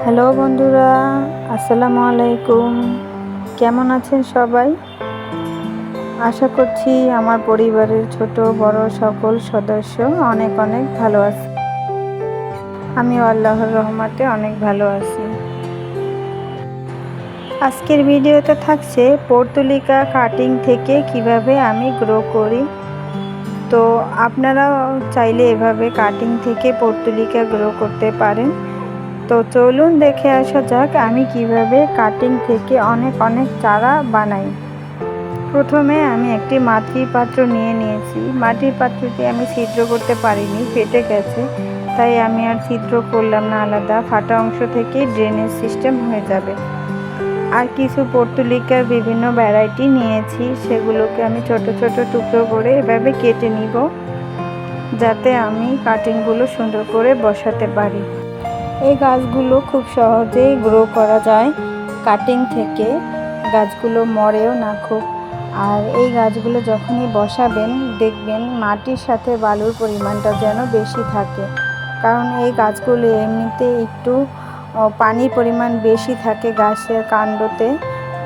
Hello বন্ধুরা, আসসালামু আলাইকুম। কেমন আছেন সবাই? আশা করছি আমার পরিবারের ছোট বড় সকল সদস্য অনেক অনেক ভালো আছে। আমিও আল্লাহর রহমতে অনেক ভালো আছি। আজকের ভিডিওতে থাকছে পর্তুলিকা কাটিং থেকে কিভাবে আমি গ্রো করি। তো আপনারাও চাইলে এভাবে কাটিং থেকে পর্তুলিকা গ্রো করতে পারেন। তো চলুন দেখে আসা যাক আমি কিভাবে কাটিং থেকে অনেক অনেক চারা বানাই। প্রথমে আমি একটি মাটির পাত্র নিয়েছি। মাটির পাত্রটি আমি ছিদ্র করতে পারিনি, ফেটে গেছে, তাই আমি আর ছিদ্র করলাম না, আলাদা ফাটা অংশ থেকে ড্রেনেজ সিস্টেম হয়ে যাবে। আর কিছু পর্তুলিকার বিভিন্ন ভ্যারাইটি নিয়েছি, সেগুলোকে আমি ছোট ছোট টুকরো করে এভাবে কেটে নিব, যাতে আমি কাটিংগুলো সুন্দর করে বসাতে পারি। এই গাছগুলো খুব সহজেই গ্রো করা যায় কাটিং থেকে, গাছগুলো মরেও না খুব। আর এই গাছগুলো যখনই বসাবেন দেখবেন মাটির সাথে বালুর পরিমাণটা যেন বেশি থাকে, কারণ এই গাছগুলো এমনিতে একটু পানির পরিমাণ বেশি থাকে গাছের কাণ্ডতে।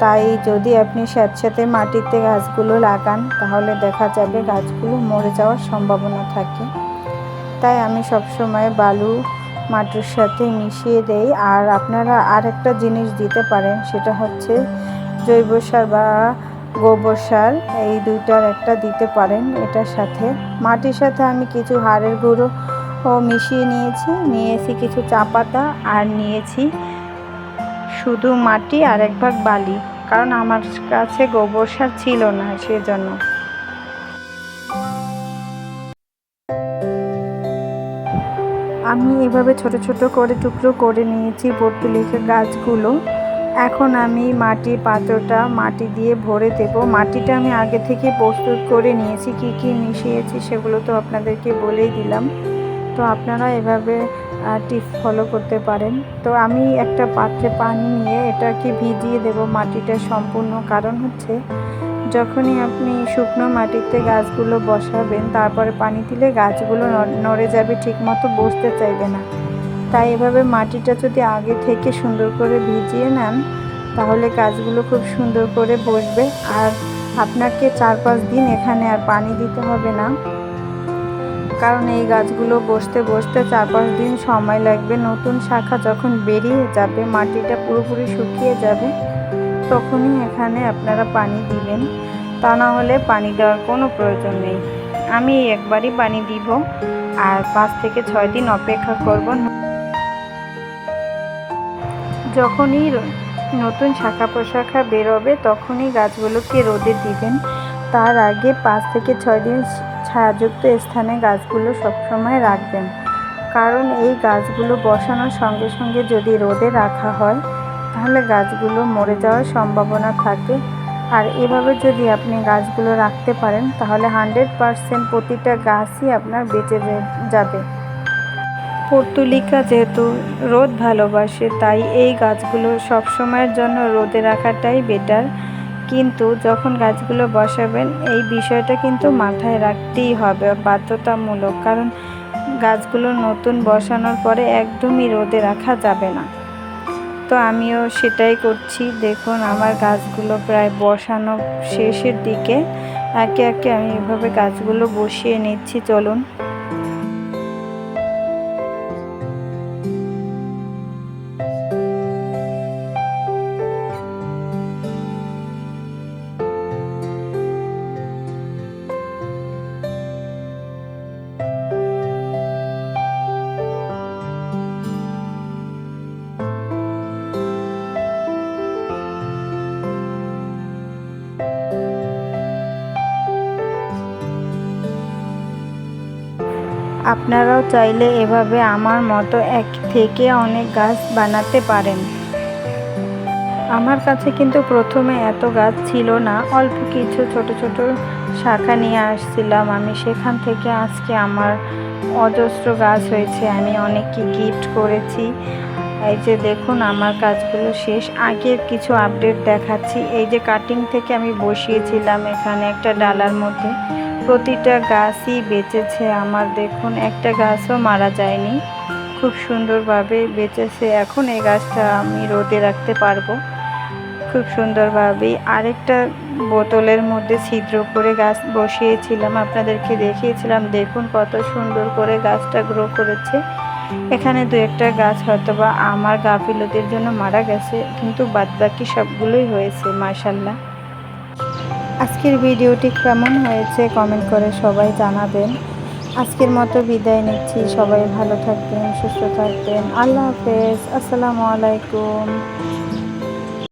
তাই যদি আপনি স্যাঁতস্যাঁতে মাটিতে গাছগুলো লাগান তাহলে দেখা যাবে গাছগুলো মরে যাওয়ার সম্ভাবনা থাকে। তাই আমি সবসময় বালু মাটির সাথে মিশিয়ে দেই। আর আপনারা আর একটা জিনিস দিতে পারেন, সেটা হচ্ছে জৈব সার বা গোবর সার, এই দুইটার একটা দিতে পারেন এটার সাথে। মাটির সাথে আমি কিছু হাড়ের গুঁড়ো মিশিয়ে নিয়েছি কিছু চা পাতা, আর নিয়েছি শুধু মাটি আর এক ভাগ বালি, কারণ আমার কাছে গোবর সার ছিল না, সেজন্য। আমি এভাবে ছোট ছোট করে টুকরো করে নিয়েছি পর্তুলিকা গাছগুলো। এখন আমি মাটির পাত্রটা মাটি দিয়ে ভরে দেব। মাটিটা আমি আগে থেকে প্রস্তুত করে নিয়েছি, কি কি মিশিয়েছি সেগুলো তো আপনাদেরকে বলেই দিলাম। তো আপনারা এভাবে টিপস ফলো করতে পারেন। তো আমি একটা পাত্রে পানি নিয়ে এটাকে ভিজিয়ে দেব মাটিটা সম্পূর্ণ, কারণ হচ্ছে যখনই আপনি শুকনো মাটিতে গাছগুলো বসাবেন তারপরে পানি দিলে গাছগুলো নড়ে যাবে, ঠিকমতো বসতে চাইবে না। তাই এভাবে মাটিটা যদি আগে থেকে সুন্দর করে ভিজিয়ে নেন তাহলে গাছগুলো খুব সুন্দর করে বসবে। আর আপনাকে 4-5 দিন এখানে আর পানি দিতে হবে না, কারণ এই গাছগুলো বসতে বসতে 4-5 দিন সময় লাগবে। নতুন শাখা যখন বেরিয়ে যাবে, মাটিটা পুরোপুরি শুকিয়ে যাবে, তখনই এখানে আপনারা পানি দিবেন, তা না হলে পানি দেওয়ার কোনো প্রয়োজন নেই। আমি একবারই পানি দিব আর 5 থেকে 6 দিন অপেক্ষা করব। যখনই নতুন শাখা প্রশাখা বেরোবে তখনই গাছগুলোকে রোদে দিবেন। তার আগে 5 থেকে 6 দিন ছায়াযুক্ত স্থানে গাছগুলো সবসময় রাখবেন, কারণ এই গাছগুলো বসানোর সঙ্গে সঙ্গে যদি রোদে রাখা হয় তাহলে গাছগুলো মরে যাওয়ার সম্ভাবনা থাকে। আর এভাবে যদি আপনি গাছগুলো রাখতে পারেন তাহলে 100% প্রতিটা গাছই আপনার বেঁচে যাবে। পর্তুলিকা যেহেতু রোদ ভালোবাসে, তাই এই গাছগুলো সবসময়ের জন্য রোদে রাখাটাই বেটার। কিন্তু যখন গাছগুলো বসাবেন এই বিষয়টা কিন্তু মাথায় রাখতেই হবে, বাধ্যতামূলক, কারণ গাছগুলো নতুন বসানোর পরে একদমই রোদে রাখা যাবে না। তো আমিও সেটাই করছি। দেখুন আমার গাছগুলো প্রায় বসানো শেষের দিকে, একে একে আমি এভাবে গাছগুলো বসিয়ে নিচ্ছি। চলুন। আপনারাও চাইলে এভাবে আমার মতো এক থেকে অনেক গাছ বানাতে পারেন। আমার কাছে কিন্তু প্রথমে এত গাছ ছিল না, অল্প কিছু ছোট ছোট শাখা নিয়ে আসছিলাম আমি, সেখান থেকে আজকে আমার অজস্র গাছ হয়েছে। আমি অনেককে গিফট করেছি। এই যে দেখুন আমার কাজগুলো শেষ। আগের কিছু আপডেট দেখাচ্ছি। এই যে কাটিং থেকে আমি বসিয়েছিলাম এখানে একটা ডালার মধ্যে, প্রতিটা গাছই বেঁচেছে আমার। দেখুন একটা গাছও মারা যায়নি, খুব সুন্দরভাবে বেঁচেছে। এখন এই গাছটা আমি রোদে রাখতে পারবো খুব সুন্দরভাবেই। আরেকটা বোতলের মধ্যে ছিদ্র করে গাছ বসিয়েছিলাম, আপনাদেরকে দেখিয়েছিলাম। দেখুন কত সুন্দর করে গাছটা গ্রো করেছে। এখানে দু একটা গাছ হয়তোবা আমার গাফিলতির জন্য মারা গেছে, কিন্তু বাদবাকি সবগুলোই হয়েছে মাশাআল্লাহ। আজকের ভিডিওটি কেমন হয়েছে কমেন্ট করে সবাই জানাবেন। আজকের মতো বিদায় নিচ্ছি। সবাই ভালো থাকবেন, সুস্থ থাকবেন। আল্লাহ হাফেজ। আসসালামু আলাইকুম।